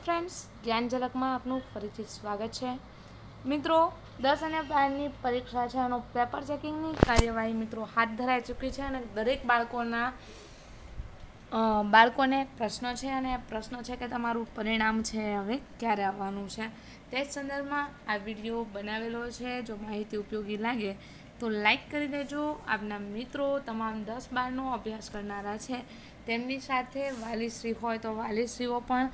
Friends, ज्ञान झलक में आपનું ફરીથી સ્વાગત છે। મિત્રો 10 અને 12ની પરીક્ષા છે અને પેપર ચેકિંગની કાર્યવાહી મિત્રો હાથ ધરાઈ ચૂકી છે અને દરેક બાળકોને પ્રશ્નો છે અને પ્રશ્નો છે કે તમારું પરિણામ છે હવે ક્યારે આવવાનું છે। તે જ સંદર્ભમાં આ વિડીયો બનાવેલો છે। જો માહિતી ઉપયોગી લાગે તો લાઈક કરી દેજો। આપના મિત્રો તમામ 10-12નો અભ્યાસ કરનારા છે તેમની સાથે વાલીશ્રી હોય તો વાલીશ્રીઓ પણ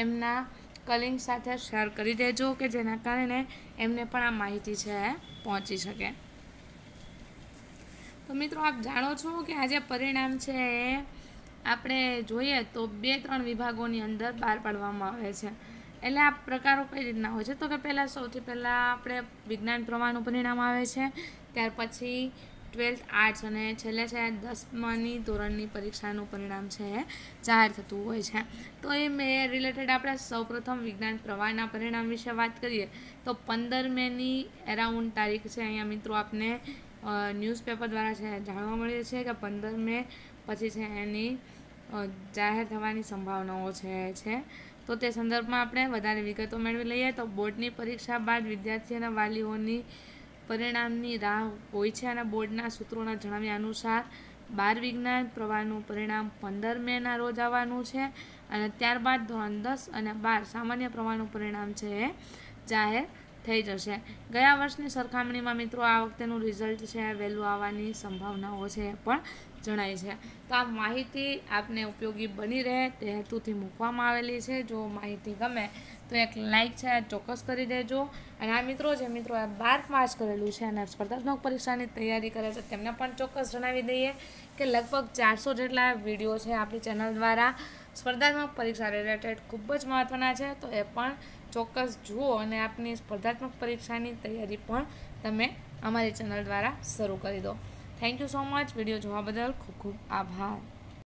એમના કલિંગ સાથે શેર કરી દેજો કે જેના કારણે એમને પણ આ માહિતી છે પહોંચી શકે। તો મિત્રો આપ જાણો છો કે આજે પરિણામ છે આપણે જોઈએ તો 2-3 વિભાગોની અંદર બહાર પાડવામાં આવે છે। એટલે આ પ્રકારો કઈ રીતના હોય છે તો કે સૌથી પહેલાં આપણે વિજ્ઞાન પ્રવાહનું પરિણામ આવે છે, ત્યાર પછી 12th આર્ટ્સ અને છેલ્લે છે 10માની ધોરણની પરીક્ષાનું પરિણામ છે જાહેર થતું હોય છે। તો એ રિલેટેડ આપણે સૌપ્રથમ વિજ્ઞાન પ્રવાહના પરિણામ વિશે વાત કરીએ તો 15 મેની એરાઉન્ડ તારીખ છે। અહીંયા મિત્રો આપને ન્યૂઝપેપર દ્વારા છે જાણવા મળે છે કે 15 મે પછી છે એની જાહેર થવાની સંભાવનાઓ છે। તો તે સંદર્ભમાં આપણે વધારે વિગતો મેળવી લઈએ તો બોર્ડની પરીક્ષા બાદ વિદ્યાર્થી અને વાલીઓની પરિણામની રાહ હોય છે અને બોર્ડના સૂત્રોના જણાવ્યા અનુસાર 12 વિજ્ઞાન પ્રવાહનું પરિણામ 15 મેના રોજ આવવાનું છે અને ત્યારબાદ ધોરણ 10 અને 12 સામાન્ય પ્રવાહનું પરિણામ છે એ જાહેર થઈ જશે। ગયા વર્ષની સરખામણીમાં મિત્રો આ વખતેનું રિઝલ્ટ છે વહેલું આવવાની સંભાવનાઓ છે એ પણ જણાય છે। તો આ માહિતી આપને ઉપયોગી બની રહે તે હેતુથી મૂકવામાં આવેલી છે। જો માહિતી ગમે તો એક લાઈક છે ચોક્કસ કરી દેજો। અને આ મિત્રો જે મિત્રોએ 12 પાસ કરેલું છે અને સ્પર્ધાત્મક પરીક્ષાની તૈયારી કરે છે તેમને પણ ચોક્કસ જણાવી દઈએ કે લગભગ 400 જેટલા વિડીયો છે આપણી ચેનલ દ્વારા સ્પર્ધાત્મક પરીક્ષા રિલેટેડ ખૂબ જ મહત્ત્વના છે। તો એ પણ ચોક્કસ જુઓ અને આપની સ્પર્ધાત્મક પરીક્ષાની તૈયારી પણ તમે અમારી ચેનલ દ્વારા શરૂ કરી દો। Thank you so much. Video જોવા બદલ ખૂબ ખૂબ આભાર।